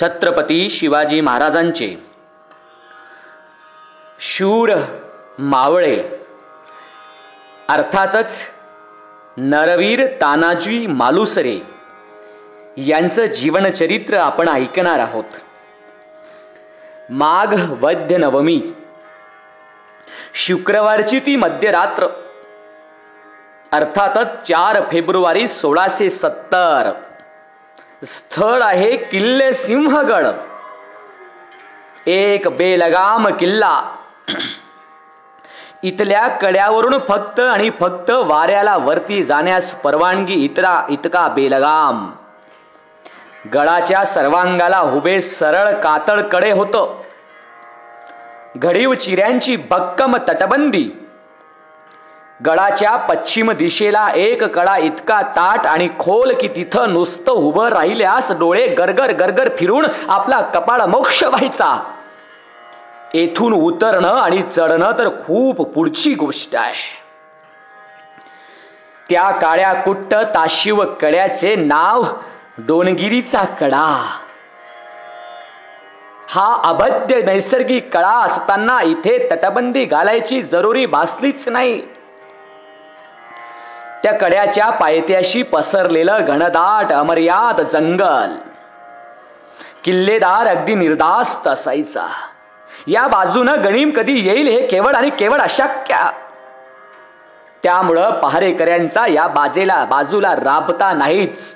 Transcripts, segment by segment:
छत्रपती शिवाजी महाराजांचे शूर मावळे अर्थातच नरवीर तानाजी मालुसरे यांचं जीवनचरित्र आपण ऐकणार आहोत. माघ वद्य नवमी शुक्रवारची ती मध्यरात्र अर्थातच 4 फेब्रुवारी 1670. स्थळ आहे किल्ले सिंहगड. एक बेलगाम किल्ला. इथल्या कड्यावरून फक्त आणि फक्त वाऱ्याला वरती जाण्यास परवानगी इतका बेलगाम. गडाच्या सर्वांगाला उभे सरळ कातळ कडे होतं. घडीव चिऱ्यांची भक्कम तटबंदी. गडाच्या पश्चिम दिशेला एक कडा इतका ताट आणि खोल की तिथं नुसतं उभं राहिल्यास डोळे गरगर गरगर फिरून आपला कपाळ मोक्ष व्हायचा. येथून उतरणं आणि चढणं तर खूप पुढची गोष्ट आहे. त्या काळ्या कुट्ट ताशिव कड्याचे नाव डोनगिरीचा कडा. हा अभद्य नैसर्गिक कडा असताना इथे तटबंदी घालायची जरुरी भासलीच नाही. त्या कड्याच्या पायथ्याशी पसरलेलं घनदाट अमर्याद जंगल. किल्लेदार अगदी निर्धास्त असायचा. या बाजूनं गणीम कधी येईल हे केवळ आणि केवळ अशक्य. त्यामुळं पहारेकऱ्यांचा या बाजूला राबता नाहीच.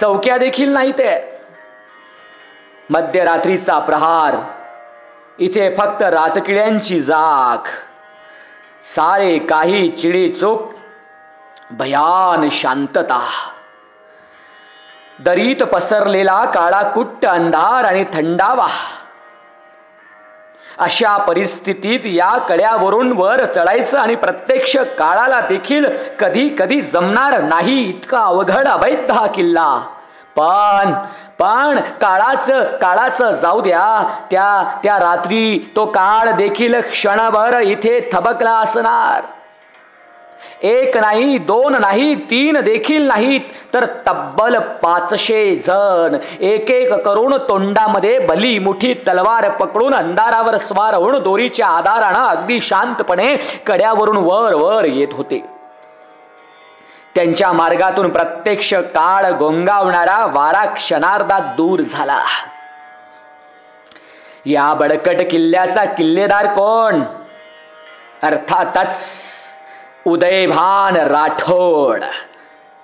चौक्या देखील नाही. ते मध्यरात्रीचा प्रहार. इथे फक्त रातकिड्यांची जाग. सारे काही चिडीचूक. भयान शांतता. दरीत पसरलेला काळा कुट्ट अंधार आणि थंडावा. अशा परिस्थितीत या कड्यावरून वर चढायचं आणि प्रत्यक्ष काळाला देखील कधी कधी जमणार नाही इतका अवघड अवैध हा किल्ला. पण काळाचं जाऊ द्या. त्या रात्री तो काळ देखील क्षणभर इथे थबकला असणार. 1 नाही, 2 नाही, 3 देखील नाहीत, तर तब्बल 500 जण एक करून तोंडामध्ये भली मुठी तलवार पकडून अंधारावर स्वार होऊन दोरीच्या आधारानं अगदी शांतपणे कड्यावरून वर येत होते. त्यांच्या मार्गातून प्रत्यक्ष काळ गोंगावणारा वारा क्षणार्धात दूर झाला. या बडकट किल्ल्याचा किल्लेदार कोण? अर्थातच उदयभान राठोड.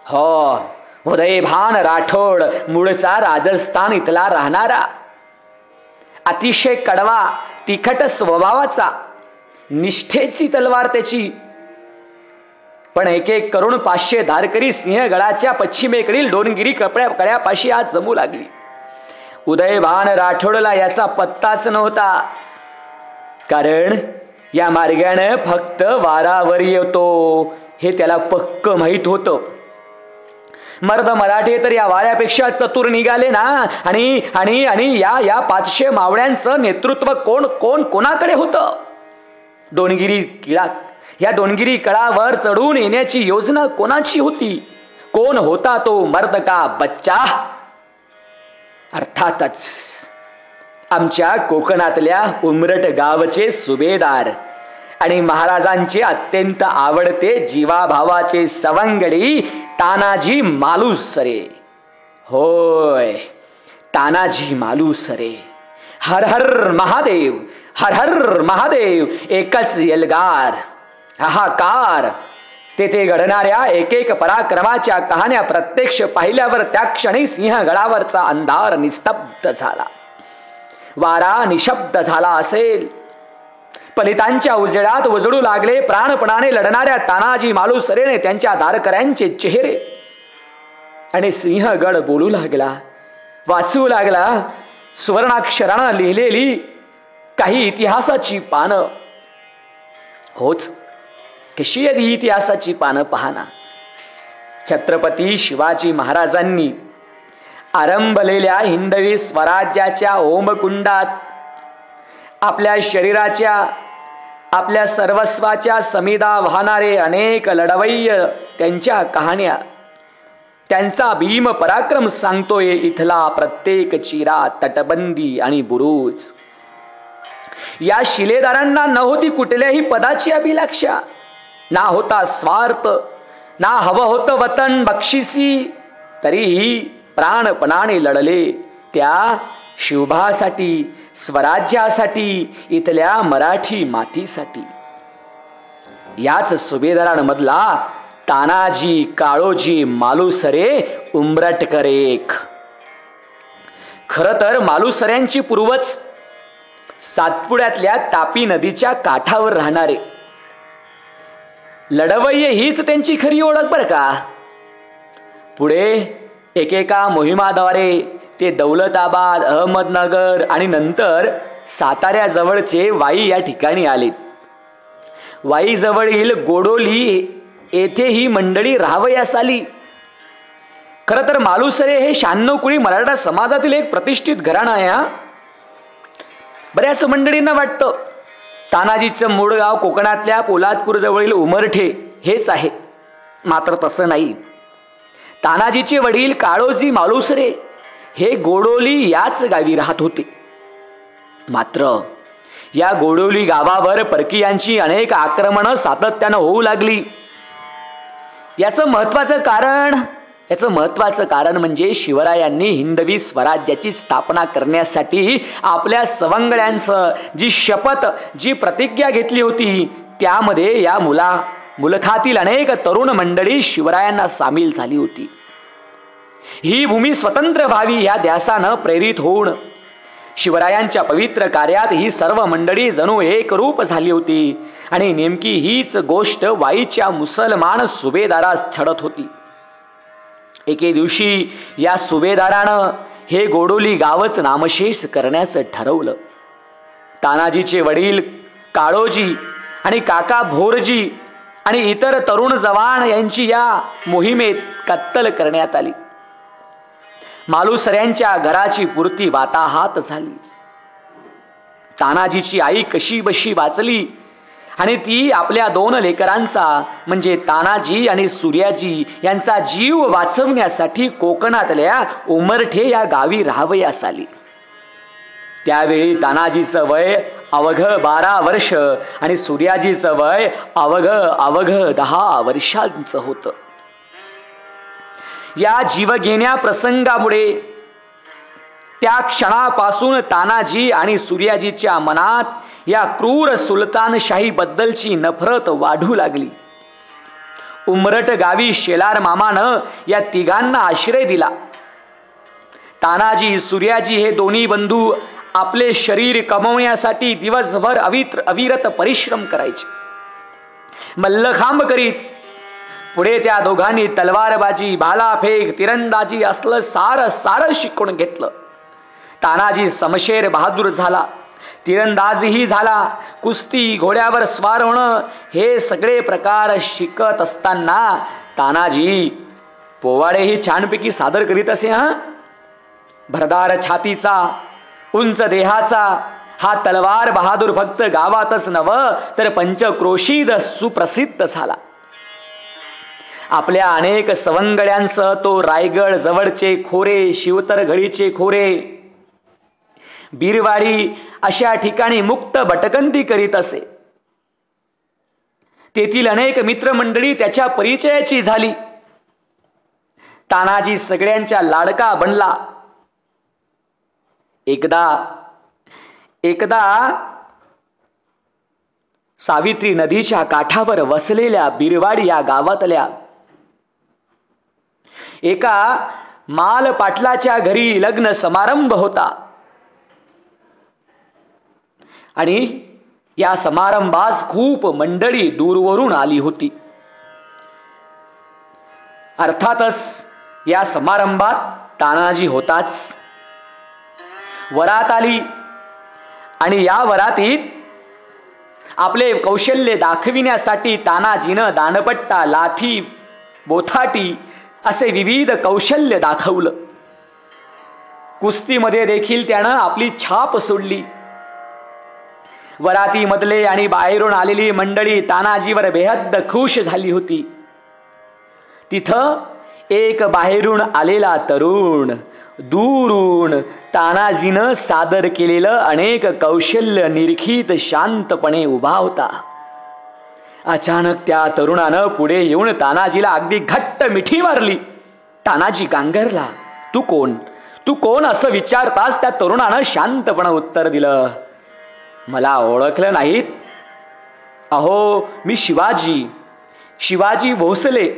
हो, उदयभान राठोड. मूळचा राजस्थान इथला राहणारा. अतिशय कडवा तिखट स्वभावाचा. निष्ठेची तलवार त्याची. पण एक करून 500 धारकरी सिंहगडाच्या पश्चिमेकडील डोनगिरी कड्यापाशी आज जमू लागली. उदयभान राठोडला याचा पत्ताच नव्हता. कारण या मार्गाने फक्त वारावर येतो हे त्याला पक्क माहित होतं. मर्द मराठे तर या वाऱ्यापेक्षा चतुर निघाले ना. आणि या 500 मावळ्यांचं नेतृत्व कोणाकडे होतं? या डोनगिरी कडावर चढून येण्याची योजना कोणाची होती? कोण होता तो मर्द का बच्चा? अर्थातच आमच्या कोकणातल्या उमरट गावचे सुभेदार आणि महाराजांचे अत्यंत आवडते जीवाभावाचे सवंगडी तानाजी मालुसरे. होय, तानाजी मालुसरे. हर हर महादेव, हर हर महादेव. एकच एल्गार, हाहाकार. तेथे घडणाऱ्या एक पराक्रमाच्या कहाण्या प्रत्यक्ष पाहिल्यावर त्या क्षणी सिंहगडावरचा अंधार निस्तब्ध झाला. वारा निशब्द झाला असेल. पलितांच्या उजेडात उजळू लागले प्राणपणाने लढणाऱ्या तानाजी मालुसरेने त्यांच्या धारकऱ्यांचे चेहरे. आणि सिंहगड बोलू लागला, वाचू लागला सुवर्णाक्षरानं लिहिलेली काही इतिहासाची पानं. होच, कशी आहेत ही इतिहासाची पानं पहाना. छत्रपती शिवाजी महाराजांनी आरंभलेल्या हिंदवी स्वराज्याच्या ओमकुंडात आपल्या शरीराच्या, आपल्या सर्वस्वाच्या समिधा वाहणारे अनेक लढवय्य त्यांच्या कहाण्या त्यांचा भीम पराक्रम सांगतोय इथला प्रत्येक चिरा, तटबंदी आणि बुरुज. या शिलेदारांना न होती कुठल्याही पदाची अभिलाषा, ना होता स्वार्थ, ना हवं होतं वतन बक्षिसी, तरीही प्राणपणाने लढले त्या शिवभासाठी, स्वराज्यासाठी, इथल्या मराठी मातीसाठी. याच सुभेदारांमधला तानाजी काळोजी मालुसरे उंबरटकर एक. खर तर मालुसऱ्यांची पूर्वज सातपुड्यातल्या तापी नदीच्या काठावर राहणारे. लढवय्ये हीच त्यांची खरी ओळख बर का. पुढे एकेका मोहिमाद्वारे ते दौलताबाद, अहमदनगर आणि नंतर साताऱ्याजवळचे वाई या ठिकाणी आले. वाई जवळील गोडोली येथे ही मंडळी राहावयास आली. खर तर मालुसरे हे 96 कुळी मराठा समाजातील एक प्रतिष्ठित घराणं आहे. बऱ्याच मंडळींना वाटतं तानाजीचं मूळ गाव कोकणातल्या पोलादपूर जवळील उमरठे हेच आहे. मात्र तसं नाही. तानाजीचे वडील काळोजी मालुसरे हे गोडोली याच गावी राहत होते. मात्र या गोडोली गावावर परकीयांची अनेक आक्रमणं सातत्यानं होऊ लागली. याचं महत्वाचं कारण म्हणजे शिवरायांनी हिंदवी स्वराज्याची स्थापना करण्यासाठी आपल्या सवंगड्यांचं जी शपथ, जी प्रतिज्ञा घेतली होती, त्यामध्ये या मुलखातील अनेक तरुण मंडळी शिवरायांना सामील झाली होती. ही भूमी स्वतंत्र व्हावी या ध्यासानं प्रेरित होऊन शिवरायांच्या पवित्र कार्यात ही सर्व मंडळी जणू एक रूप झाली होती. आणि नेमकी हीच गोष्ट वाईच्या मुसलमान सुभेदारास छडत होती. एके दिवशी या सुभेदारानं हे गोडोली गावच नामशेष करण्याचं ठरवलं. तानाजीचे वडील काळोजी आणि काका भोरजी आणि इतर तरुण जवान यांची या मोहिमेत कत्तल करण्यात आली. मालुसऱ्यांच्या घराची पूर्ती वाताहात झाली. तानाजीची आई कशी बशी वाचली आणि ती आपल्या 2 लेकरांचा म्हणजे तानाजी आणि सूर्याजी यांचा जीव वाचवण्यासाठी कोकणातल्या उमरठे या गावी राहावयास आली. त्यावेळी तानाजीचं वय अवघ 12 वर्ष आणि सूर्याजीचं वय अवघ 10 वर्षांचं होतं. या जीवघेण्या प्रसंगामुळे त्या क्षणापासून तानाजी आणि सूर्याजीच्या मनात या क्रूर सुलतानशाही बद्दलची नफरत वाढू लागली. उमरट गावी शेलार मामानं या तिघांना आश्रय दिला. तानाजी सूर्याजी हे दोन्ही बंधू आपले शरीर कमवण्यासाठी दिवसभर अविरत परिश्रम करायचे, मल्लखांब करीत. पुढे त्या दोघांनी तलवारबाजी, भालाफेक, तिरंदाजी असलं सारं शिकून घेतलं. तानाजी समशेर बहादूर झाला, तिरंदाजीही झाला, कुस्ती, घोड्यावर स्वार होणं हे सगळे प्रकार शिकत असताना तानाजी पोवाडेही छानपैकी सादर करीत असे. भरदार छातीचा, उंच देहाचा हा तलवार बहादूर फक्त गावातच नव्हे तर पंचक्रोशीत सुप्रसिद्ध झाला. आपल्या अनेक सवंगड्यांसह तो रायगड जवळचे खोरे, शिवतरघडीचे खोरे, बीरवाडी अशा ठिकाणी मुक्त भटकंती करीत असे. तेथील अनेक मित्रमंडळी त्याच्या परिचयाची झाली. तानाजी सगळ्यांच्या लाडका बनला. एकदा सावित्री नदीच्या काठावर वसलेल्या बीरवाडी या गावातल्या एका माल पाटलाच्या घरी लग्न समारंभ होता आणि या समारंभास खूप मंडळी दूरवरून आली होती. अर्थातच या समारंभात तानाजी होताच. वरात आली आणि या वरातीत आपले कौशल्य दाखविण्यासाठी तानाजीनं दानपट्टा, लाठी, बोथाटी असे विविध कौशल्य दाखवलं. कुस्तीमध्ये देखील त्यानं आपली छाप सोडली. वरातीमधले आणि बाहेरून आलेली मंडळी तानाजीवर बेहद्द खुश झाली होती. तिथं एक बाहेरून आलेला तरुण दूरून तानाजीनं सादर केलेलं अनेक कौशल्य निरखित शांतपणे उभा होता. अचानक त्या तरुणानं पुढे येऊन तानाजीला अगदी घट्ट मिठी मारली. तानाजी गांगरला. तू कोण, तू कोण असं विचारताच त्या तरुणानं शांतपणे उत्तर दिलं, मला ओळखलं नाहीत? अहो मी शिवाजी, शिवाजी भोसले.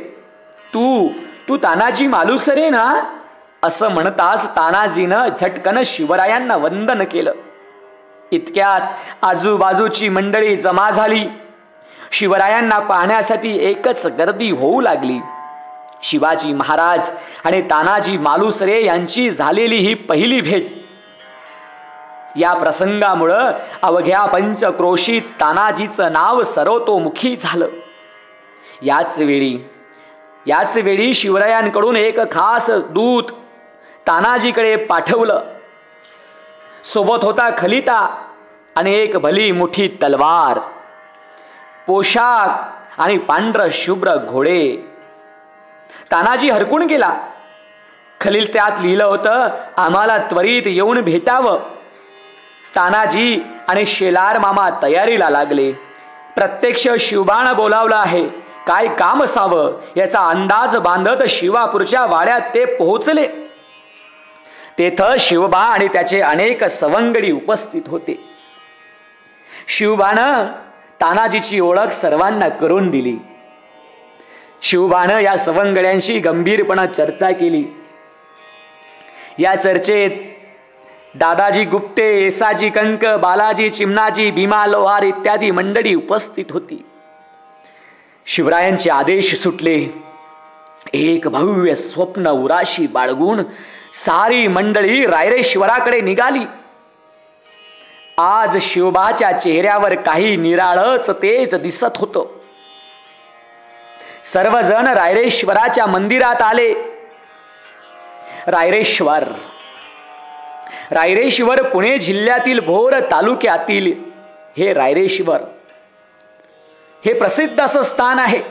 तू तू तानाजी मालुसरे ना? असं म्हणताच तानाजीनं झटकन शिवरायांना वंदन केलं. इतक्यात आजूबाजूची मंडळी जमा झाली. शिवरायांना पाहण्यासाठी एकच गर्दी होऊ लागली. शिवाजी महाराज आणि तानाजी मालुसरे यांची झालेली ही पहिली भेट. या प्रसंगामुळं अवघ्या पंचक्रोशीत तानाजीचं नाव सर्वतोमुखी झालं. याच वेळी शिवरायांकडून एक खास दूत तानाजीकडे पाठवलं. सोबत होता खलिता आणि एक भली मोठी तलवार, पोशाख आणि पांढर शुभ्र घोडे. तानाजी हरकून गेला. खलित्यात लिहिलं होतं, आम्हाला त्वरित येऊन भेटावं. तानाजी आणि शेलार मामा तयारीला लागले. प्रत्यक्ष शिवबाण बोलावलं आहे, काय काम असावं याचा अंदाज बांधत शिवापूरच्या वाड्यात ते पोहोचले. तेथं शिवबा आणि त्याचे अनेक सवंगडी उपस्थित होते. शिवबानं तानाजीची ओळख सर्वांना करून दिली. शिवबानं या सवंगड्यांशी गंभीरपणे चर्चा केली. या चर्चेत दादाजी गुप्ते, येसाजी कंक, बालाजी चिमणाजी, भीमा लोहार इत्यादी मंडळी उपस्थित होती. शिवरायांचे आदेश सुटले. एक भव्य स्वप्न उराशी बाळगून सारी मंडळी रायरेश्वराकडे निघाली. आज शिवबाच्या चेहऱ्यावर काही निराळच तेज दिसत होतं. सर्वजण रायरेश्वराच्या मंदिरात आले. रायरेश्वर पुणे जिल्ह्यातील भोर तालुक्यातील हे रायरेश्वर हे प्रसिद्ध असं स्थान आहे.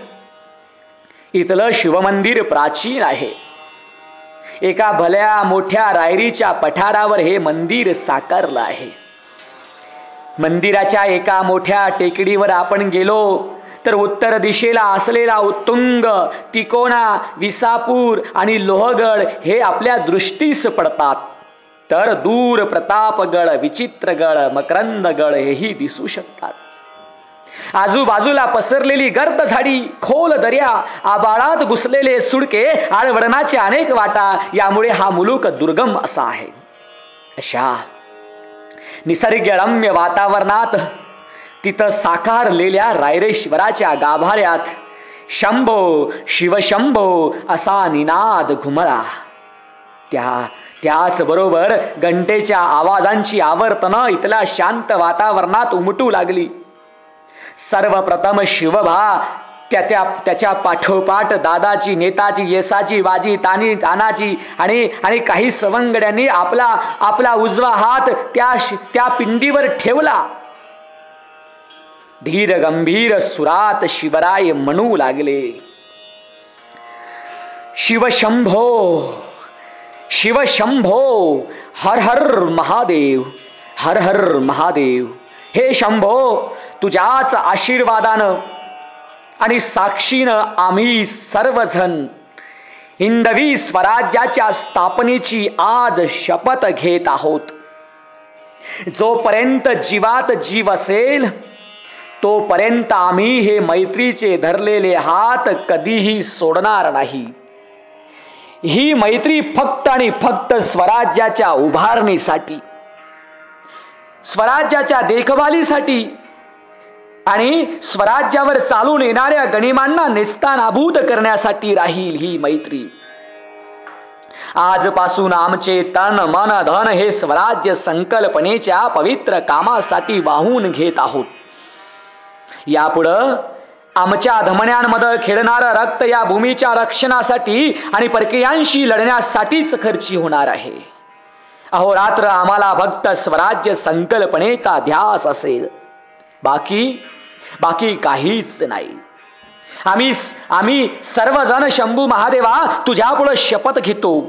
इथलं शिवमंदिर प्राचीन आहे. एका भल्या मोठ्या रायरीच्या पठारावर हे मंदिर साकारलं आहे. मंदिराच्या एका मोठ्या टेकडीवर आपण गेलो तर उत्तर दिशेला असलेला उत्तुंग, तिकोणा, विसापूर आणि लोहगड हे आपल्या दृष्टीस पडतात. तर दूर प्रतापगड, विचित्रगड, मकरंदगड हेही दिसू शकतात. आजूबाजूला पसरलेली गर्द झाडी, खोल दर्या, आबाळात घुसलेले सुडके, आळवडणाच्या अनेक वाटा, यामुळे हा मुलूक दुर्गम असा आहे. अशा निसर्गरम्य वातावरणात तिथं साकारलेल्या रायरेश्वराच्या गाभाऱ्यात शंभो शिवशंभो असा निनाद घुमला. त्याच बरोबर घंटेच्या आवाजांची आवर्तनं इथल्या शांत वातावरणात उमटू लागली. सर्वप्रथम शिवभा, त्याच्या पाठोपाठ दादाजी, नेताजी, येसाजी, वाजी, तानाजी आणि काही सवंगड्यांनी आपला उजवा हात त्या पिंडीवर ठेवला. धीर गंभीर सुरात शिवराय म्हणू लागले, शिवशंभो शिवशंभो, हर हर महादेव, हर हर महादेव. हे शंभो, तुझ्याच आशीर्वादानं आणि साक्षीनं आम्ही सर्वजण हिंदवी स्वराज्याच्या स्थापनेची आज शपथ घेत आहोत. जोपर्यंत जीवात जीव असेल तोपर्यंत आम्ही हे मैत्रीचे धरलेले हात कधीही सोडणार नाही. ही मैत्री फक्त आणि फक्त स्वराज्याच्या उभारणीसाठी, स्वराज्याच्या देखभालीसाठी आणि स्वराज्यावर चालून येणाऱ्या गनिमांना नेस्तानाबूत करण्यासाठी राहील ही मैत्री. आजपासून आमचे तन मन धन हे स्वराज्य संकल्पनेच्या पवित्र कामासाठी वाहून घेत आहोत. यापुढं आमच्या धमन्यांमध्ये खेळणारं रक्त या भूमीच्या रक्षणासाठी आणि परकीयांशी लढण्यासाठीच खर्ची होणार आहे. अहोरात्र आम्हाला फक्त स्वराज्य संकल्पनेचा ध्यास असेल, बाकी काहीच नाही. आम्ही सर्वजण शंभू महादेवा तुझ्यापुढे शपथ घेतो,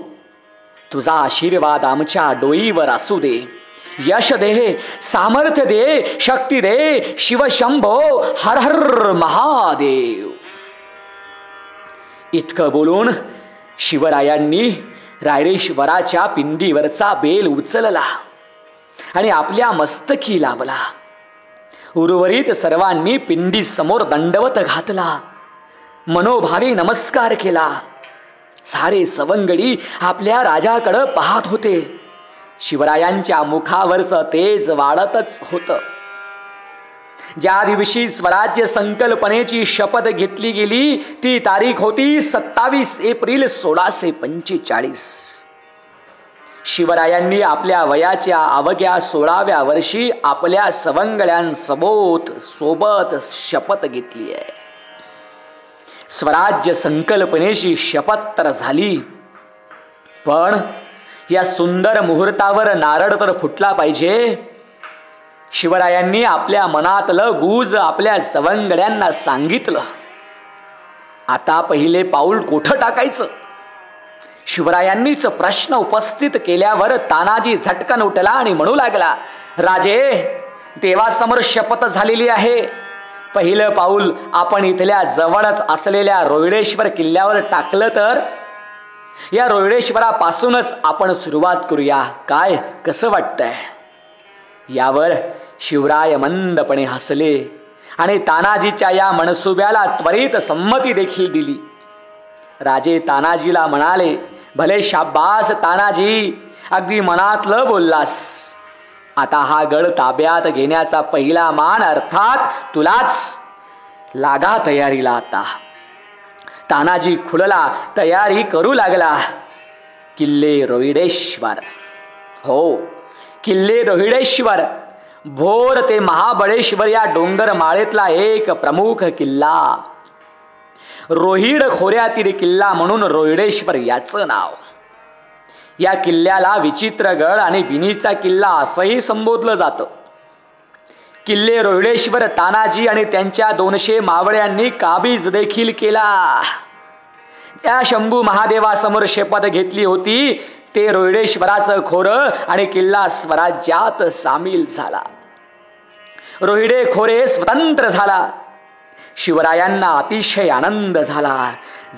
तुझा आशीर्वाद आमच्या डोईवर असू दे, यश दे, सामर्थ्य दे, शक्ती दे, शिव शंभो हर हर महादेव. इतकं बोलून शिवरायांनी रायरेश्वराच्या पिंडीवरचा बेल उचलला आणि आपल्या मस्तकी लावला. उर्वरित सर्वांनी पिंडी समोर दंडवत घातला, मनोभावे नमस्कार केला. सारे सवंगडी आपल्या राजाकडे पाहत होते. शिवरायांच्या मुखावरचं तेज वाढतच होतं. ज्या दिवशी स्वराज्य संकल्पनेची शपथ घेतली गेली ती तारीख होती 27 एप्रिल 1645. शिवरायांनी आपल्या वयाच्या अवघ्या 16व्या वर्षी आपल्या सवंगड्यांसोबत शपथ घेतली आहे. स्वराज्य संकल्पनेची शपथ तर झाली, पण या सुंदर मुहूर्तावर नारळ तर फुटला पाहिजे. शिवरायांनी आपल्या मनातलं गुज आपल्या सवंगड्यांना सांगितलं. आता पहिले पाऊल कोठं टाकायचं? शिवरायांनीच प्रश्न उपस्थित केल्यावर तानाजी झटकन उठला आणि म्हणू लागला, राजे, देवासमोर शपथ झालेली आहे. पहिलं पाऊल आपण इथल्या जवळच असलेल्या रोहिडेश्वर किल्ल्यावर टाकलं तर या रोहिडेश्वरापासूनच आपण सुरुवात करूया. काय, कसं वाटतंय? यावर शिवराय मंदपणे हसले आणि तानाजीच्या या मनसुब्याला त्वरित संमती देखील दिली. राजे तानाजीला म्हणाले, भले शाब्बास तानाजी, अगदी मनातलं बोललास. आता हा गड ताब्यात घेण्याचा पहिला मान अर्थात तुलाच. लागा तयारीला आता. तानाजी खुलला, तयारी करू लागला. किल्ले रोहिडेश्वर, हो किल्ले रोहिडेश्वर, भोर ते महाबळेश्वर या डोंगर माळेतला एक प्रमुख किल्ला. रोहिड खोऱ्यातील किल्ला म्हणून रोहिडेश्वर याचं नाव. या किल्ल्याला विचित्रगड आणि विनीचा किल्ला असंही संबोधलं जातं. किल्ले रोहिडेश्वर तानाजी आणि त्यांच्या 200 मावळ्यांनी काबीज देखील केला. त्या शंभू महादेवासमोर शपथ घेतली होती ते रोहिडेश्वराचं खोरं आणि किल्ला स्वराज्यात सामील झाला. रोहिडे खोरे स्वतंत्र झाला. शिवरायांना अतिशय आनंद झाला.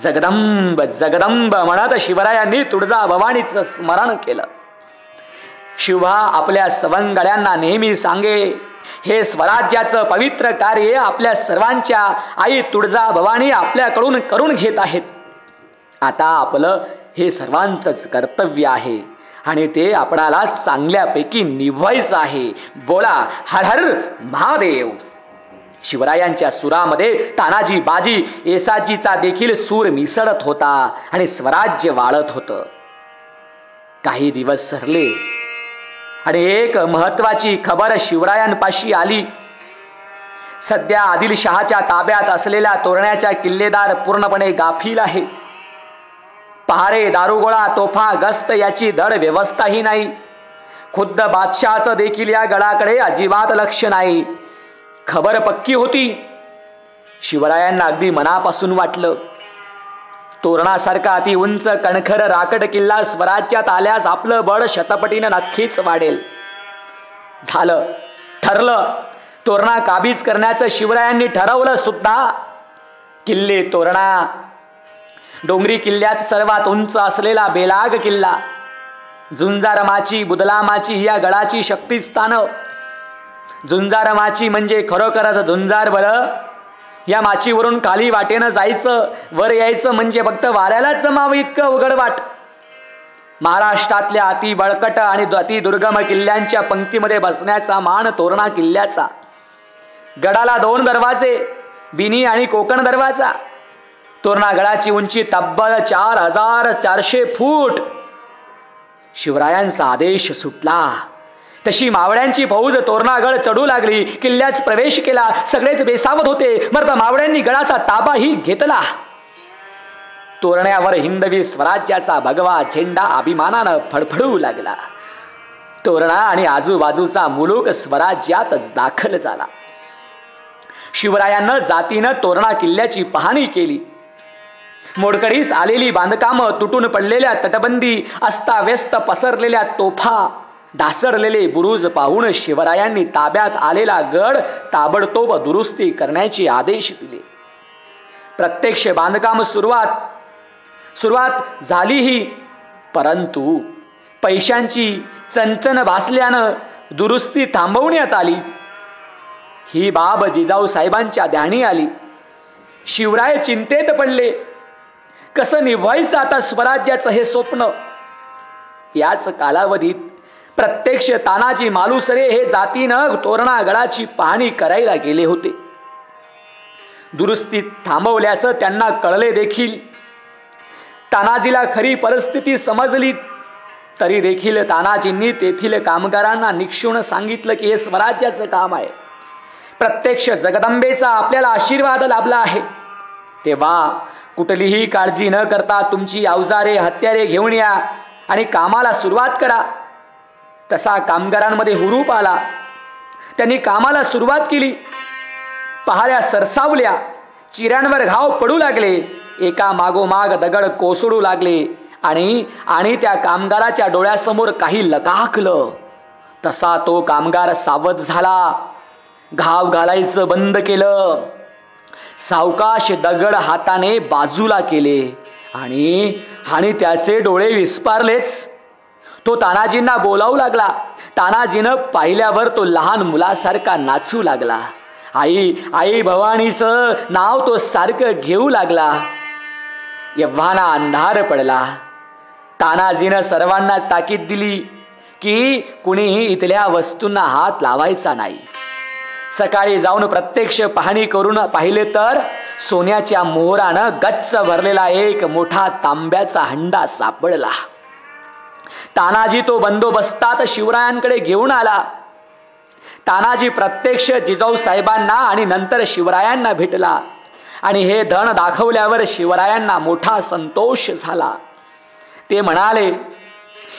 जगदंब जगदंब म्हणत शिवरायांनी तुळजाभवानीचं स्मरण केलं. शिवा आपल्या सवंगड्यांना नेहमी सांगे, हे स्वराज्याचं पवित्र कार्य आपल्या सर्वांच्या आई तुळजाभवानी आपल्याकडून करून घेत आहेत. आता आपलं हे सर्वांचंच कर्तव्य आहे आणि ते आपणाला चांगल्यापैकी निभवायचं आहे. बोला हर हर महादेव. शिवरायांच्या सुरामध्ये तानाजी बाजी येसाजीचा देखील सूर मिसळत होता आणि स्वराज्य वाळत होतं. काही दिवस सरले आणि एक महत्वाची खबर शिवरायांपाशी आली. सध्या आदिलशहाच्या ताब्यात असलेला तोरण्याचा किल्लेदार पूर्णपणे गाफील आहे. पहारे, दारुगोळा, तोफा, गस्त याची धड व्यवस्थाही नाही. खुद्द बादशहाचं देखील या गडाकडे अजिबात लक्ष नाही. खबर पक्की होती. शिवरायांना अगदी मनापासून वाटलं, तोरणासारखा अति उंच कणखर राकट किल्ला स्वराज्यात आल्यास आपलं बळ शतपटीनं नक्कीच वाढेल. झालं, ठरलं. तोरणा काबीज करण्याचं शिवरायांनी ठरवलं सुद्धा. किल्ले तोरणा, डोंगरी किल्ल्यात सर्वात उंच असलेला बेलाग किल्ला, झुंजारमाची, बुदलामाची या गडाची शक्तिस्थानं. झुंजारमाची म्हणजे खरोखरच झुंजार बरं. या माचीवरून खाली वाटेनं जायचं, वर यायचं म्हणजे फक्त वाऱ्यालाच जमावं इतकं उघड वाट. महाराष्ट्रातल्या अति बळकट आणि अति दुर्गम किल्ल्यांच्या पंक्तीमध्ये बसण्याचा मान तोरणा किल्ल्याचा. गडाला 2 दरवाजे, बिनी आणि कोकण दरवाजा. तोरणा गडाची उंची तब्बल 4400 फूट. शिवरायांचा आदेश सुटला तशी मावळ्यांची फौज तोरणागड चढू लागली. किल्ल्यात प्रवेश केला. सगळेच बेसावत होते. मर्द मावळ्यांनी गडाचा ताबाही घेतला. तोरण्यावर हिंदवी स्वराज्याचा भगवा झेंडा अभिमानानं फडफडू लागला. तोरणा आणि आजूबाजूचा मुलूक स्वराज्यातच दाखल झाला. शिवरायांना जातीनं तोरणा किल्ल्याची पाहणी केली. मोडकळीस आलेली बांधकामं, तुटून पडलेल्या तटबंदी, अस्ताव्यस्त पसरलेल्या तोफा, ढासळलेले बुरुज पाहून शिवरायांनी ताब्यात आलेला गड ताबडतोब दुरुस्ती करण्याचे आदेश दिले. प्रत्यक्ष बांधकाम सुरुवात झालीही, परंतु पैशांची चणचण भासल्यानं दुरुस्ती थांबवण्यात आली. ही बाब जिजाऊ साहेबांच्या ध्यानी आली. शिवराय चिंतेत पडले. कसं निभवायचं आता स्वराज्याचं हे स्वप्न. याच कालावधीत प्रत्यक्ष तानाजी मालुसरे हे जातीनं तोरणा गडाची पाहणी करायला गेले होते. दुरुस्ती थांबवल्याचं त्यांना कळले देखील. तानाजीला खरी परिस्थिती समजली तरी देखील तानाजींनी तेथील कामगारांना निक्षून सांगितलं की हे स्वराज्याचं काम आहे. प्रत्यक्ष जगदंबेचा आपल्याला आशीर्वाद लाभला आहे. तेव्हा कुठलीही काळजी न करता तुमची अवजारे हत्यारे घेऊन या आणि कामाला सुरुवात करा. तसा कामगारांमध्ये हुरूप आला. त्यांनी कामाला सुरुवात केली. पहाड्या सरसावल्या, चिऱ्यांवर घाव पडू लागले, एका मागोमाग दगड कोसळू लागले आणि त्या कामगाराच्या डोळ्यासमोर काही लकाकलं. तसा तो कामगार सावध झाला. घाव घालायचं बंद केलं. सावकाश दगड हाताने बाजूला केले आणि त्याचे डोळे विस्पारलेच. तो तानाजींना बोलावू लागला. तानाजीनं पाहिल्यावर तो लहान मुलासारखा नाचू लागला. आई भवानीचं नाव तो सारखं घेऊ लागला. एव्हाना अंधार पडला. तानाजीनं सर्वांना ताकीद दिली की कुणीही इथल्या वस्तूंना हात लावायचा नाही. सकाळी जाऊन प्रत्यक्ष पाहणी करून पाहिले तर सोन्याच्या मोहरानं गच्च भरलेला एक मोठा तांब्याचा हंडा सापडला. तानाजी तो बंदोबस्तात शिवरायांकडे घेऊन आला. तानाजी प्रत्यक्ष जिजाऊ साहेबांना आणि नंतर शिवरायांना भेटला आणि हे धन दाखवल्यावर शिवरायांना मोठा संतोष झाला. ते म्हणाले,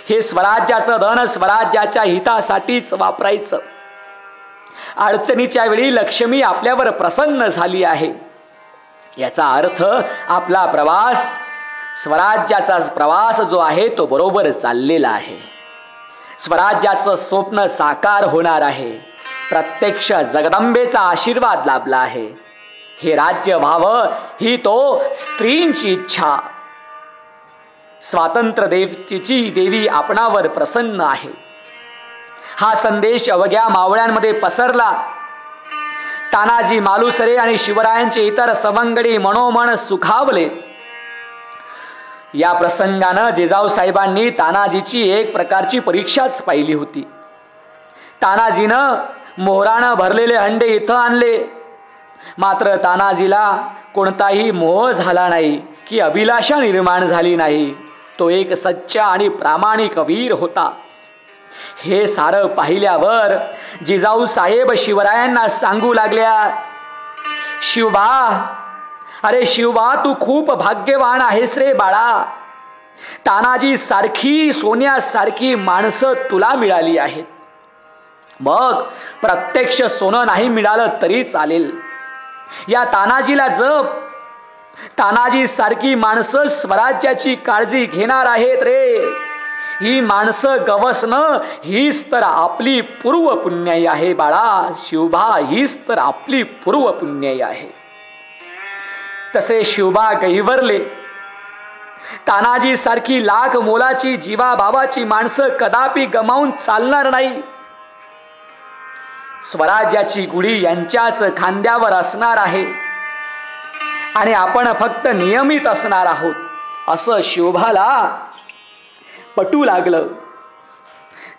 हे स्वराज्याचं धन स्वराज्याच्या हितासाठीच वापरायचं. अडचणीच्या वेळी लक्ष्मी आपल्यावर प्रसन्न झाली आहे. याचा अर्थ आपला प्रवास, स्वराज्याचा प्रवास जो आहे तो बरोबर चाललेला आहे. स्वराज्याचं स्वप्न साकार होणार आहे. प्रत्यक्ष जगदंबेचा आशीर्वाद लाभला आहे. हे राज्य व्हावं ही तो स्त्रींची इच्छा. स्वातंत्र्य देवी आपणावर प्रसन्न आहे. हा संदेश अवघ्या मावळ्यांमध्ये पसरला. तानाजी मालुसरे आणि शिवरायांचे इतर सवंगडी मनोमन सुखावले. या प्रसंगानं जिजाऊ साहेबांनी तानाजीची एक प्रकारची परीक्षाच पाहिली होती. तानाजीनं मोहरानं भरलेले हंडे इथं आणले, मात्र तानाजीला कोणताही मोह झाला नाही की अभिलाषा निर्माण झाली नाही. तो एक सच्चा आणि प्रामाणिक वीर होता. हे सारं पाहिल्यावर जिजाऊ साहेब शिवरायांना सांगू लागल्या, शिवबा, अरे शिवबा, तू खूप भाग्यवान आहेस रे बाळा. तानाजी सारखी, सोन्यासारखी माणसं तुला मिळाली आहेत. मग प्रत्यक्ष सोनं नाही मिळालं तरी चालेल. या तानाजीला जप. तानाजी सारखी माणसं स्वराज्याची काळजी घेणार आहेत रे. ही माणसं गवसणं हीच तर आपली पूर्व पुण्याई आहे बाळा. शिवबा, हीच तर आपली पूर्व पुण्याई आहे. तसे शिवबा गैवरले. तानाजी सारखी लाख मोलाची जीवाभावाची माणसं कदापि गमावून चालणार नाही. स्वराज्याची गुढी यांच्याच खांद्यावर असणार आहे आणि आपण फक्त नियमित असणार आहोत, असं शिवबाला पटू लागलं.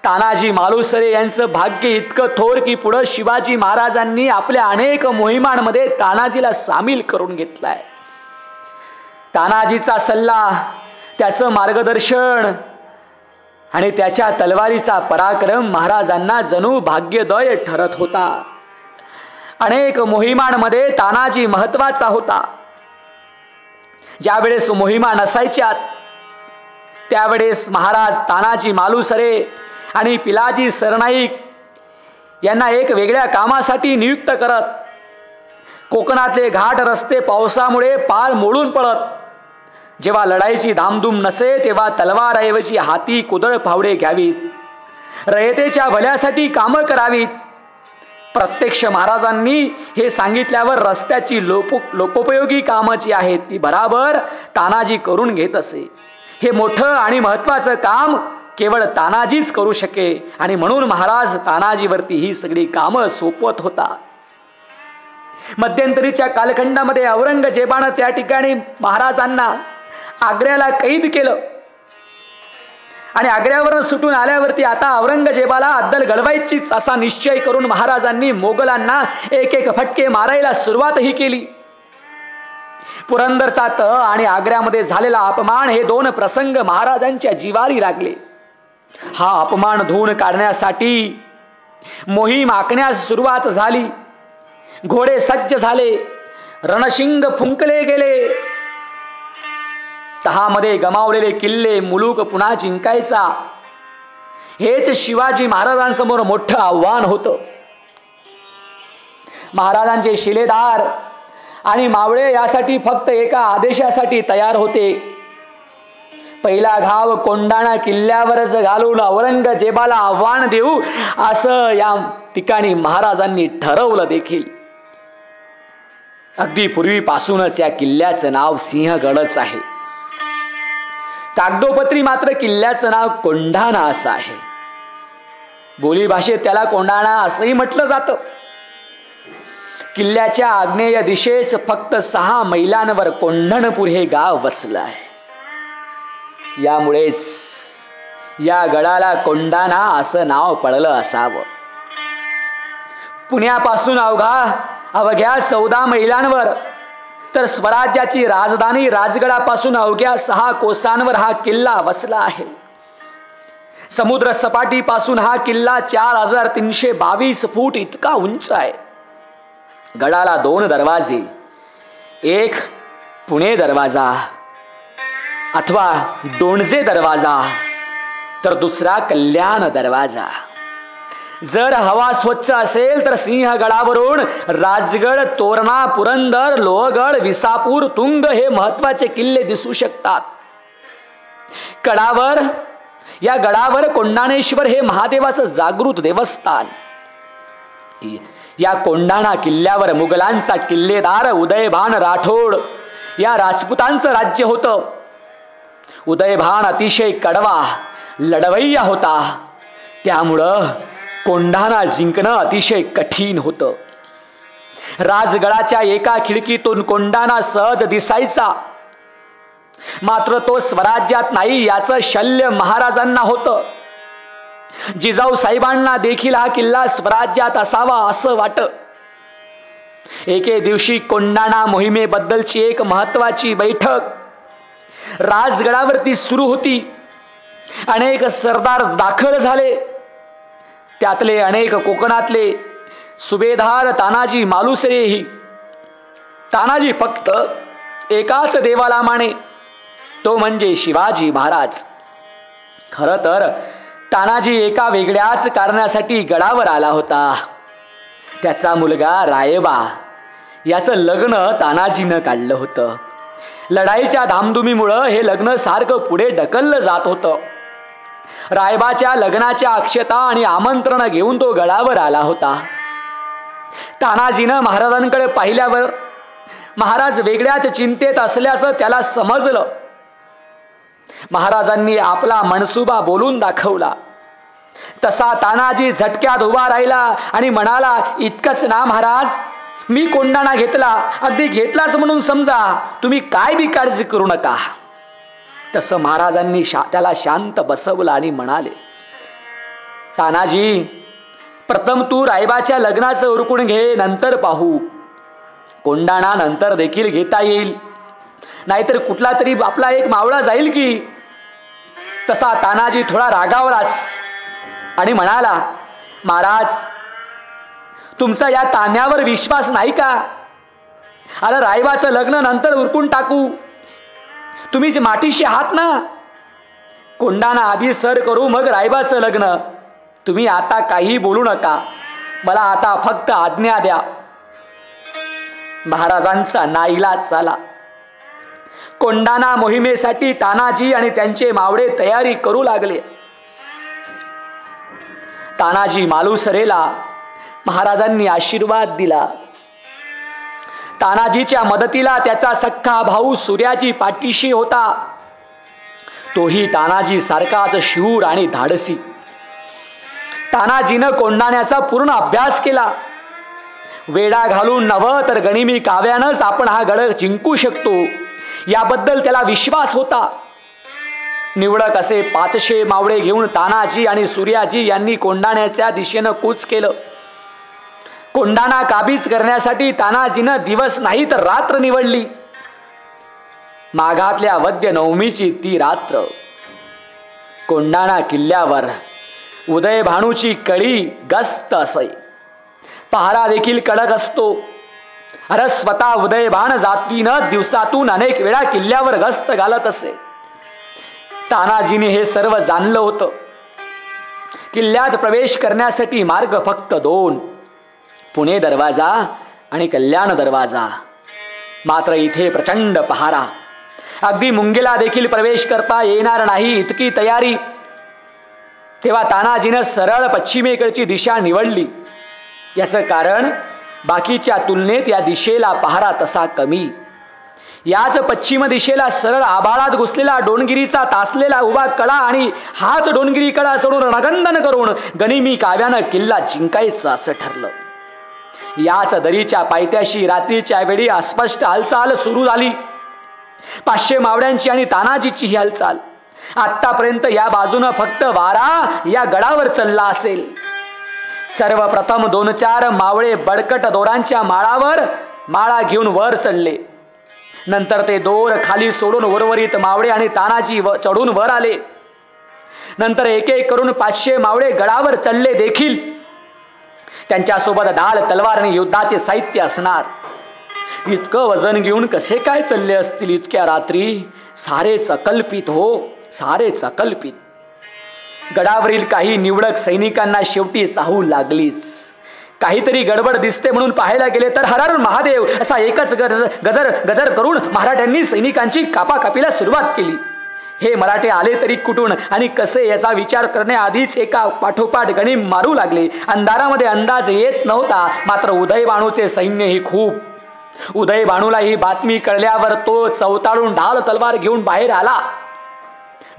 तानाजी मालुसरे यांचं भाग्य इतकं थोर की पुढे शिवाजी महाराजांनी आपल्या अनेक मोहिमांमध्ये तानाजीला सामील करून घेतलाय. तानाजीचा सल्ला, त्याचं मार्गदर्शन आणि त्याच्या तलवारीचा पराक्रम महाराजांना जणू भाग्यदय ठरत होता. अनेक मोहिमांमध्ये तानाजी महत्वाचा होता. ज्यावेळेस मोहिमा नसायच्या त्यावेळेस महाराज तानाजी मालुसरे आणि पिलाजी सरनाईक यांना एक वेगळ्या कामासाठी नियुक्त करत. कोकणातले घाट रस्ते पावसामुळे पार मोडून पडत. जेव्हा लढाईची धामधूम नसे तेव्हा तलवारऐवजी हाती कुदळ फावडे घ्यावीत. रयतेच्या भल्यासाठी कामं करावीत. प्रत्यक्ष महाराजांनी हे सांगितल्यावर रस्त्याची लोकोपयोगी कामं जी आहेत ती बराबर तानाजी करून घेत असे. हे मोठं आणि महत्वाचं काम केवळ तानाजीच करू शके आणि म्हणून महाराज तानाजीवरती ही सगळी कामं सोपवत होता. मध्यंतरीच्या कालखंडामध्ये औरंगजेबानं त्या ठिकाणी महाराजांना आग्र्याला कैद केलं आणि आग्र्यावरून सुटून आल्यावरती आता औरंगजेबाला अद्दल घडवायचीच असा निश्चय करून महाराजांनी मोगलांना एक एक फटके मारायला सुरुवातही केली. पुरंदरचा तह आणि आग्र्यामध्ये झालेला अपमान हे दोन प्रसंग महाराजांच्या जिवारी लागले. हा अपमान धुवून काढण्यासाठी मोहीम आखण्यास सुरुवात झाली. घोडे सज्ज झाले, रणशिंग फुंकले गेले. तहामध्ये गमावलेले किल्ले मुलूक पुन्हा जिंकायचा हेच शिवाजी महाराजांसमोर मोठं आव्हान होतं. महाराजांचे शिलेदार आणि मावळे यासाठी फक्त एका आदेशासाठी तयार होते. पहिला घाव कोंडाणा किल्ल्यावरच घालून औरंगजेबाला आव्हान देऊ असं या ठिकाणी महाराजांनी ठरवलं देखील. अगदी पूर्वीपासूनच या किल्ल्याचं नाव सिंहगडच आहे. कागदोपत्री मात्र किल्ल्याचं नाव कोंढाणा असं आहे. बोलीभाषेत त्याला कोंढाणा असंही म्हटलं जातं. किल्ल्याच्या आग्नेय दिशेस फक्त 6 मैलांवर कोंढणपूर हे गाव वसलं आहे. यामुळेच या गडाला कोंढाणा असं नाव पडलं असावं. पुण्यापासून अवघ्या 14 मैलांवर तर स्वराज्याची राजधानी राजगडापासून अवघ्या 6 कोसांवर हा किल्ला वसला आहे. समुद्र सपाटीपासून हा किल्ला 4322 फूट इतका उंच आहे. गडाला 2 दरवाजे, एक पुणे दरवाजा अथवा डोणजे दरवाजा तर दुसरा कल्याण दरवाजा. जर हवा स्वच्छ असेल तर सिंहगडावरून राजगड, तोरणा, पुरंदर, लोहगड, विसापूर, तुंग हे महत्वाचे किल्ले दिसू शकतात. या गडावर कोंढाणेश्वर हे महादेवाचं जागृत देवस्थान. या कोंढाणा किल्ल्यावर मुघलांचा किल्लेदार उदयभान राठोड या राजपुतांचं राज्य होतं. उदयभान अतिशय कडवा लढवय्या होता. त्यामुळं कोंढाणा जिंकणं अतिशय कठीण होतं. राजगडाच्या एका खिडकीतून कोंढाणा सहज दिसायचा, मात्र तो स्वराज्यात नाही याचं शल्य महाराजांना होतं. जिजाऊ साहेबांना देखील हा किल्ला स्वराज्यात असावा असं वाटत. एके दिवशी कोंढाणा मोहिमेबद्दलची एक महत्वाची बैठक राजगडावरती सुरू होती. अनेक सरदार दाखल झाले. त्यातले अनेक कोकणातले सुभेदार तानाजी मालुसरेही. तानाजी फक्त एकाच देवाला माने, तो म्हणजे शिवाजी महाराज. खरं तर तानाजी एका वेगळ्याच कारणासाठी गडावर आला होता. त्याचा मुलगा रायबा याचं लग्न तानाजीनं काढलं होतं. लढाईच्या धामधुमीमुळं हे लग्न सारखं पुढे ढकललं जात होतं. रायबाच्या लग्नाच्या अक्षता आणि आमंत्रण घेऊन तो गडावर आला होता. तानाजीनं महाराजांकडे पाहिल्यावर महाराज वेगळ्याच चिंतेत असल्याचं त्याला समजलं. महाराजांनी आपला मनसुबा बोलून दाखवला. तसा तानाजी झटक्यात उभा राहिला आणि म्हणाला, इतकंच ना महाराज, मी कोंढाणा घेतला, अगदी घेतलाच म्हणून समजा, तुम्ही काय बी काळजी करू नका. तसं महाराजांनी त्याला शांत बसवलं आणि म्हणाले, तानाजी, प्रथम तू रायबाच्या लग्नाचं उरकून घे, नंतर पाहू. कोंढाणा नंतर देखील घेता येईल, नाहीतर कुठला तरी आपला एक मावळा जाईल की. तसा तानाजी थोडा रागावलाच आणि म्हणाला, महाराज, तुमचा या तान्यावर विश्वास नाही का? अरे रायबाचं लग्न नंतर उरकून टाकू, तुम्ही मातीशी आहात ना. कोंढाणा आधी सर करू, मग रायबाचं लग्न. तुम्ही आता काही बोलू नका, मला आता फक्त आज्ञा द्या. महाराजांचा नाईलाज झाला. कोंढाणा मोहिमेसाठी तानाजी आणि त्यांचे मावळे तयारी करू लागले. तानाजी मालुसरेला महाराजांनी आशीर्वाद दिला. तानाजीच्या मदतीला त्याचा सख्खा भाऊ सूर्याजी पाठीशी होता. तोही तानाजी सारखाच शूर आणि धाडसी. तानाजीनं कोंढाण्याचा पूर्ण अभ्यास केला. वेडा घालून नव्ह तर गनिमी काव्यानंच आपण हा गड जिंकू शकतो याबद्दल त्याला विश्वास होता. निवडक असे 500 मावळे घेऊन तानाजी आणि सूर्याजी यांनी कोंढाण्याच्या दिशेनं कूच केलं. कोंढाणा काबीज करण्यासाठी तानाजीनं दिवस नाही तर रात्र निवडली. माघातल्या वद्य नवमीची ती रात्र कोंढाणा किल्ल्यावर उदय भानूची कडी गस्त असे. पहारा देखील कडक असतो. अरे स्वतः उदयभान जातीनं दिवसातून अनेक वेळा किल्ल्यावर गस्त घालत असे. तानाजीने हे सर्व जाणलं होतं. किल्ल्यात प्रवेश करण्यासाठी मार्ग फक्त 2, पुणे दरवाजा आणि कल्याण दरवाजा. मात्र इथे प्रचंड पहारा. अगदी मुंगेला देखील प्रवेश करता येणार नाही इतकी तयारी. तेव्हा तानाजीनं सरळ पश्चिमेकडची दिशा निवडली. याचं कारण बाकीच्या तुलनेत या दिशेला पहारा तसा कमी. याच पश्चिम दिशेला सरळ आभाळात घुसलेला डोंगिरीचा तासलेला उभा कडा आणि हाच डोंगिरी कडा चढून रणगंधन करून गनिमी काव्यानं किल्ला जिंकायचं असं ठरलं. याच दरीच्या पायथ्याशी रात्रीच्या वेळी अस्पष्ट हालचाल सुरू झाली. 500 मावळ्यांची आणि तानाजीची ही हालचाल. आतापर्यंत या बाजूनं फक्त वारा या गडावर चलला असेल. सर्वप्रथम 2-4 मावळे बडकट दोरांच्या माळावर माळा घेऊन वर चढले. नंतर ते दोर खाली सोडून उर्वरित मावळे आणि तानाजी चढून वर आले. नंतर एक एक करून 500 मावळे गडावर चढले देखील. त्यांच्यासोबत ढाल तलवार आणि युद्धाचे साहित्य असणार. इतकं वजन घेऊन कसे काय चालले असतील इतक्या रात्री? सारेच अकल्पित हो, सारेच अकल्पित. गडावरील काही निवडक सैनिकांना शेवटी चाहू लागलीच. काहीतरी गडबड दिसते म्हणून पाहायला गेले तर हर हर महादेव असा एकच गजर गजर करून मराठ्यांनी सैनिकांची कापाकापीला सुरुवात केली. हे मराठे आले तरी कुठून आणि कसे याचा विचार करण्याआधीच एका पाठोपाठ गणिम मारू लागले. अंधारामध्ये अंदाज येत नव्हता. मात्र उदयभानूचे सैन्य ही खूप. उदयभानूला ही बातमी कळल्यावर तो चवताळून ढाल तलवार घेऊन बाहेर आला.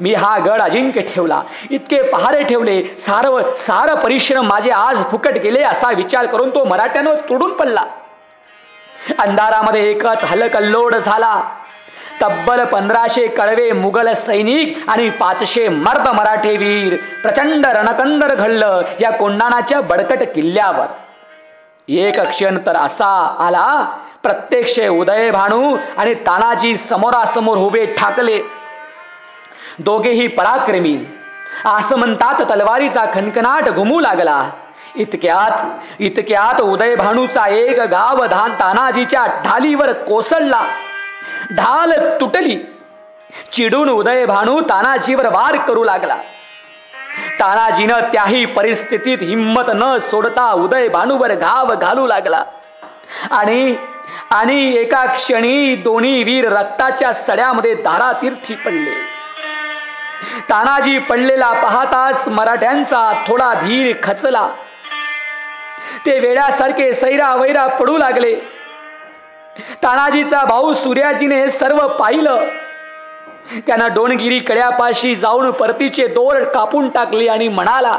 मी हा गड अजिंक्य ठेवला, इतके पहारे ठेवले, सार परिश्रम माझे आज फुकट गेले असा विचार करून तो मराठ्यांवर तुडून पडला. अंधारामध्ये एकच हलकल्लोळ झाला. तब्बल 1500 कळवे मुघल सैनिक आणि 500 मर्द मराठे वीर. प्रचंड रणकंदर घडलं या कोंढाणाच्या बडकट किल्ल्यावर. एक क्षण तर असा आला प्रत्यक्ष उदयभानू आणि तानाजी समोरासमोर उभे ठाकले. दोघेही पराक्रमी. असं म्हणतात तलवारीचा खनखनाट घुमू लागला. इतक्यात उदयभानूचा एक गाव तानाजीच्या ढालीवर कोसळला. ढाल तुटली. चिडून उदयभानू तानाजीवर वार करू लागला. तानाजीनं त्याही परिस्थितीत हिम्मत न सोडता उदयभानूवर घाव घालू लागला आणि एका क्षणी दोन्ही वीर रक्ताच्या सड्यामध्ये धारातीर्थी पडले. तानाजी पडलेला पाहताच मराठ्यांचा थोडा धीर खचला. ते वेड्यासारखे सैरा वैरा पडू लागले. तानाजीचा भाऊ सूर्याजीने हे सर्व पाहिलं. त्यानं डोणगिरी कड्यापाशी जाऊन परतीचे दोर कापून टाकले आणि म्हणाला,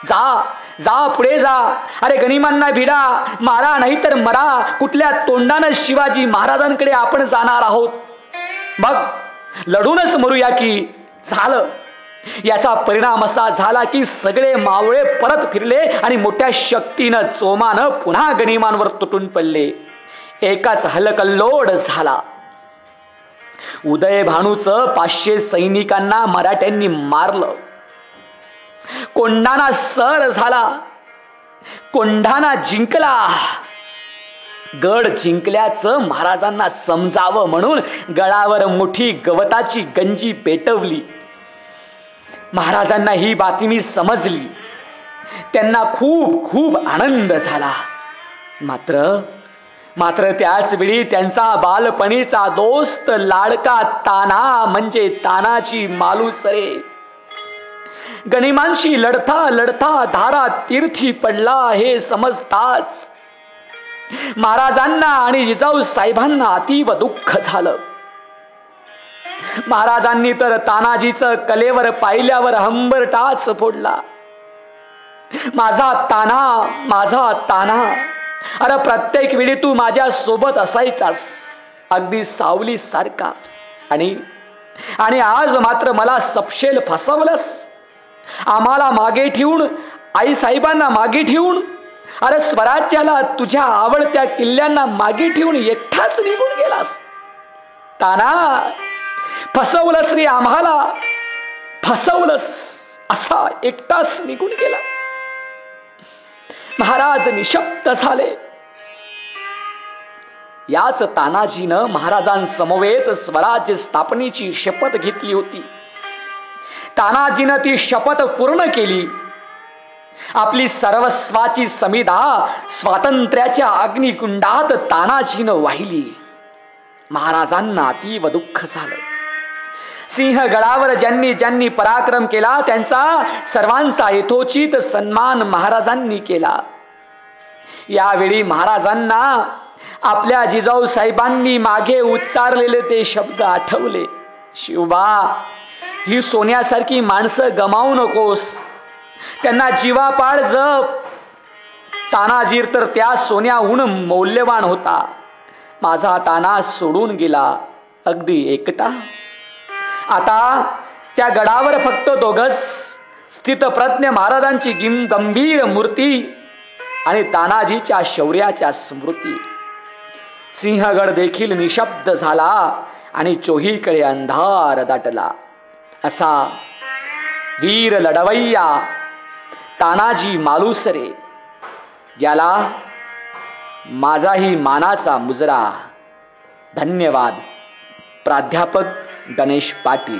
जा जा पुढे जा. अरे गनिमांना भिडा, मारा नाही तर मरा. कुठल्या तोंडानं शिवाजी महाराजांकडे आपण जाणार आहोत? मग लढूनच मरूया की. झालं. याचा परिणाम असा झाला की सगळे मावळे परत फिरले आणि मोठ्या शक्तीनं चोमानं पुन्हा गनिमांवर तुटून पडले. एकाच हलकल्लोळ झाला. उदयभानूचं 500 सैनिकांना मराठ्यांनी मारलं. कोंढाणा सर झाला. कोंढाणा जिंकला. गड जिंकल्याचं महाराजांना समजावं म्हणून गडावर मोठी गवताची गंजी पेटवली. महाराजांना ही बातमी समजली. त्यांना खूप खूप आनंद झाला. मात्र त्याच वेळी त्यांचा बालपणीचा दोस्त लाडका तान्हा म्हणजे तानाजी मालुसरे गनिमांशी लढता लढता धारा तीर्थी पडला हे समजताच महाराजांना आणि जिजाऊ साहेबांना अतीव दुःख झालं. महाराजांनी तर तानाजीचं कलेवर पाहिल्यावर हंबरटाच फोडला. माझा तान्हा, माझा तान्हा, अरे प्रत्येक वेळी तू माझ्या सोबत असायचास अगदी सावली सारखा, आणि आज मात्र मला सपशेल फसवलंस. आम्हाला मागे ठेवून, आई साहेबांना मागे ठेवून, अरे स्वराज्याला तुझ्या आवडत्या किल्ल्यांना मागे ठेवून एकटाच निघून गेलास. ताना, फसवलंस रे आम्हाला, फसवलंस. असा एकटाच निघून गेला. महाराज निशब्द झाले. याच तानाजीनं महाराजांसमवेत स्वराज्य स्थापनेची शपथ घेतली होती. तानाजीनं ती शपथ पूर्ण केली. आपली सर्वस्वाची समिधा स्वातंत्र्याच्या अग्निकुंडात तानाजीनं वाहिली. महाराजांना अतीव दुःख झालं. सिंहगडावर ज्यांनी ज्यांनी पराक्रम केला त्यांचा सर्वांचा यथोचित सन्मान महाराजांनी केला. यावेळी महाराजांना आपल्या जिजाऊ साहेबांनी मागे उच्चारलेले ते शब्द आठवले. शिवबा, ही सोन्यासारखी माणसं गमावू नकोस, त्यांना जीवापाड जप. तानाजी तर त्या सोन्याहून मौल्यवान होता. माझा ताना सोडून गेला अगदी एकटा. आता त्या गडावर फक्त दोघच, स्थितप्रज्ञ महाराजांची गंभीर मूर्ती आणि तानाजीच्या शौर्याच्या स्मृती. सिंहगड देखील निशब्द झाला आणि चोहीकडे अंधार दाटला. असा वीर लढवय्या तानाजी मालुसरे, ज्याला माझाही मानाचा मुजरा. धन्यवाद. प्राध्यापक गणेश पाटील.